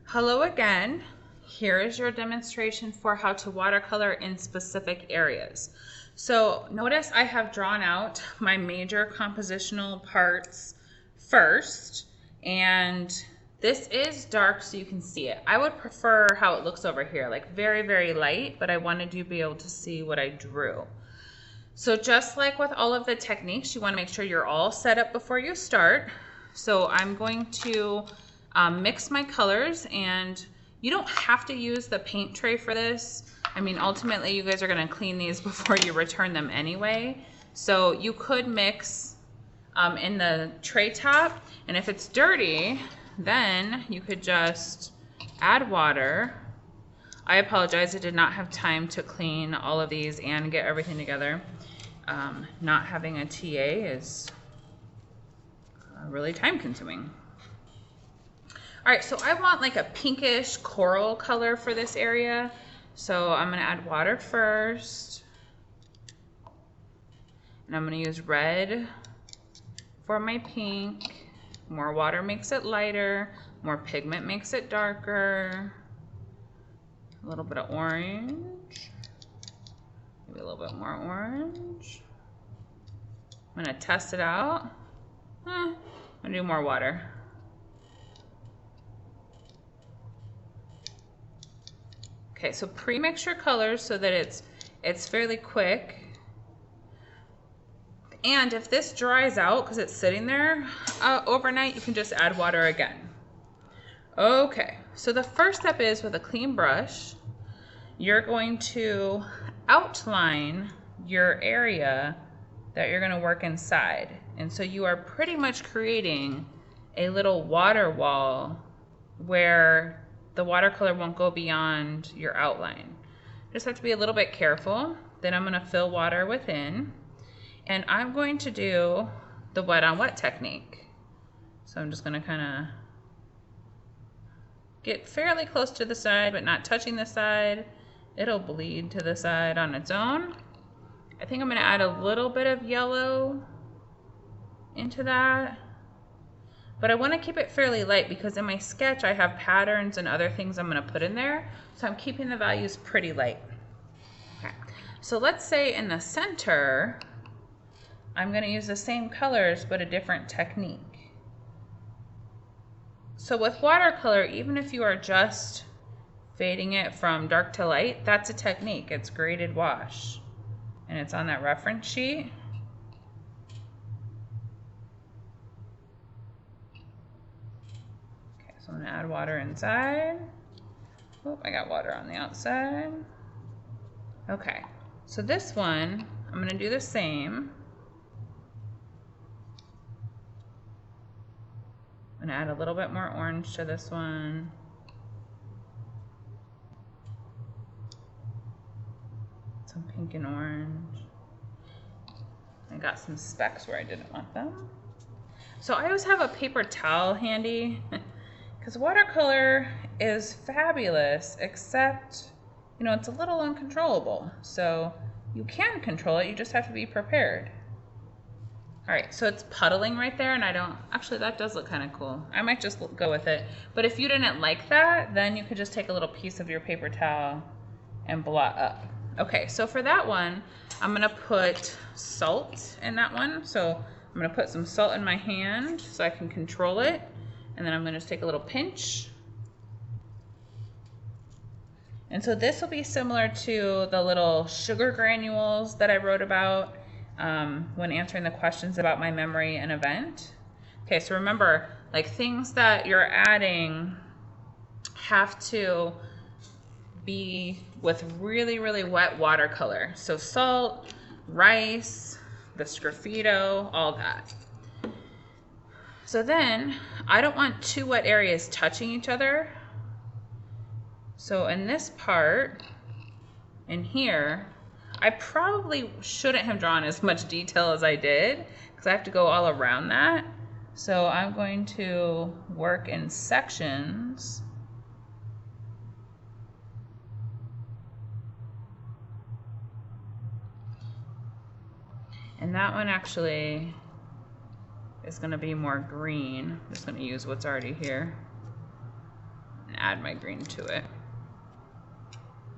Hello again. Here is your demonstration for how to watercolor in specific areas. So notice I have drawn out my major compositional parts first, and this is dark so you can see it. I would prefer how it looks over here, like very, very light, but I wanted you to be able to see what I drew. So just like with all of the techniques, you want to make sure you're all set up before you start. So I'm going to mix my colors, and you don't have to use the paint tray for this. I mean, ultimately you guys are going to clean these before you return them anyway. So you could mix in the tray top, and if it's dirty, then you could just add water. I apologize, I did not have time to clean all of these and get everything together. Not having a TA is really time consuming. All right, so I want like a pinkish coral color for this area. So I'm gonna add water first. And I'm gonna use red for my pink. More water makes it lighter. More pigment makes it darker. A little bit of orange. Maybe a little bit more orange. I'm gonna test it out. I'm gonna do more water. Okay, so pre-mix your colors so that it's fairly quick. And if this dries out because it's sitting there overnight, you can just add water again. Okay, so the first step is with a clean brush, you're going to outline your area that you're going to work inside. And so you are pretty much creating a little water wall where the watercolor won't go beyond your outline. Just have to be a little bit careful. Then I'm going to fill water within, and I'm going to do the wet on wet technique. So I'm just going to kind of get fairly close to the side, but not touching the side. It'll bleed to the side on its own. I think I'm going to add a little bit of yellow into that. But I want to keep it fairly light because in my sketch I have patterns and other things I'm going to put in there. So I'm keeping the values pretty light. Okay. So let's say in the center, I'm going to use the same colors but a different technique. So with watercolor, even if you are just fading it from dark to light, that's a technique. It's graded wash. And it's on that reference sheet. So I'm gonna add water inside. Oh, I got water on the outside. Okay, so this one, I'm gonna do the same. I'm gonna add a little bit more orange to this one. Some pink and orange. I got some specks where I didn't want them. So I always have a paper towel handy. Because watercolor is fabulous, except, you know, it's a little uncontrollable. So you can control it, you just have to be prepared. All right, so it's puddling right there, and actually that does look kind of cool. I might just go with it. But if you didn't like that, then you could just take a little piece of your paper towel and blot up. Okay, so for that one, I'm gonna put salt in that one. So I'm gonna put some salt in my hand so I can control it. And then I'm going to just take a little pinch. And so this will be similar to the little sugar granules that I wrote about when answering the questions about my memory and event. Okay, so remember, like things that you're adding have to be with really, really wet watercolor. So salt, rice, the sgraffito, all that. So then, I don't want two wet areas touching each other. So in this part, in here, I probably shouldn't have drawn as much detail as I did, because I have to go all around that. So I'm going to work in sections. And that one actually is going to be more green. I'm just going to use what's already here. add my green to it.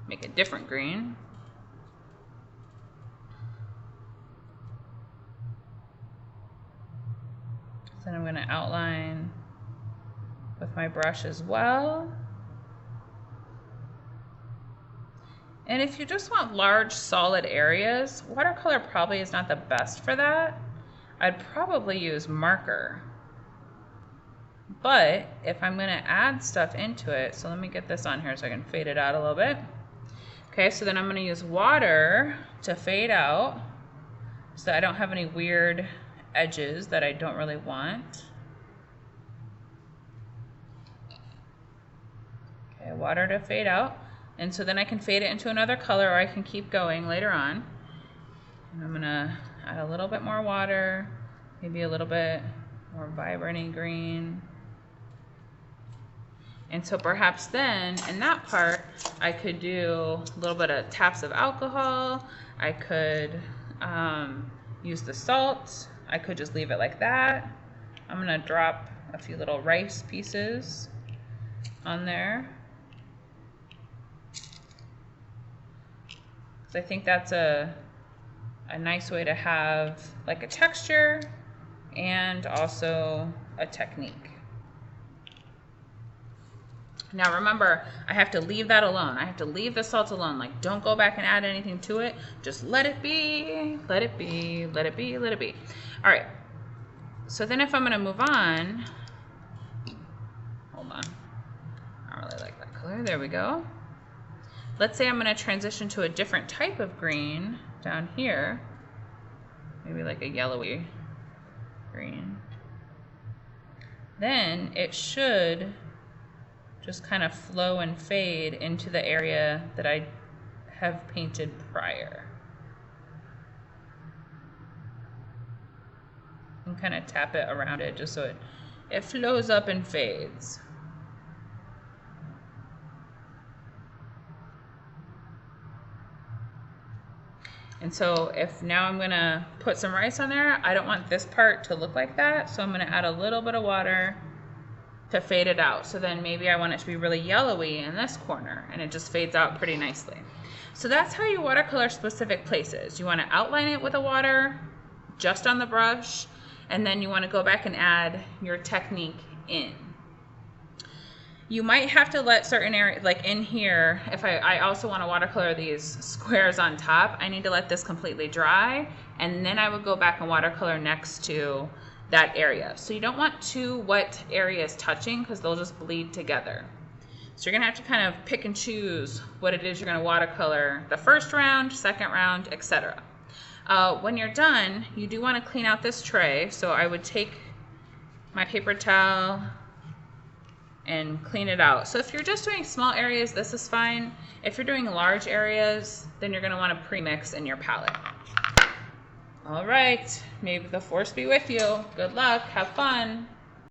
Make a different green. So then I'm going to outline with my brush as well. And if you just want large solid areas, watercolor probably is not the best for that. I'd probably use marker. But if I'm going to add stuff into it, so let me get this on here so I can fade it out a little bit. Okay, so then I'm going to use water to fade out so that I don't have any weird edges that I don't really want. Okay, water to fade out. And so then I can fade it into another color, or I can keep going later on. And I'm gonna add a little bit more water, maybe a little bit more vibrant green. And so perhaps then in that part, I could do a little bit of taps of alcohol. I could use the salt. I could just leave it like that. I'm gonna drop a few little rice pieces on there. So I think that's a nice way to have like a texture and also a technique. Now remember, I have to leave that alone. I have to leave the salt alone. Like, don't go back and add anything to it. Just let it be, let it be, let it be, let it be. All right, so then if I'm gonna move on, hold on. I don't really like that color, there we go. Let's say I'm gonna transition to a different type of green down here. Maybe like a yellowy green. Then it should just kind of flow and fade into the area that I have painted prior. And kind of tap it around it just so it flows up and fades. And so if now I'm gonna put some rice on there, I don't want this part to look like that, so I'm gonna add a little bit of water to fade it out. So then maybe I want it to be really yellowy in this corner, and it just fades out pretty nicely. So that's how you watercolor specific places. You want to outline it with a water just on the brush, and then you want to go back and add your technique in. You might have to let certain areas, like in here, if I also want to watercolor these squares on top, I need to let this completely dry, and then I would go back and watercolor next to that area. So you don't want two wet areas touching because they'll just bleed together. So you're gonna have to kind of pick and choose what it is you're gonna watercolor the first round, second round, etc. When you're done, you do want to clean out this tray. So I would take my paper towel and clean it out. So if you're just doing small areas, this is fine. If you're doing large areas, then you're gonna want to pre-mix in your palette. All right, may the force be with you. Good luck, have fun.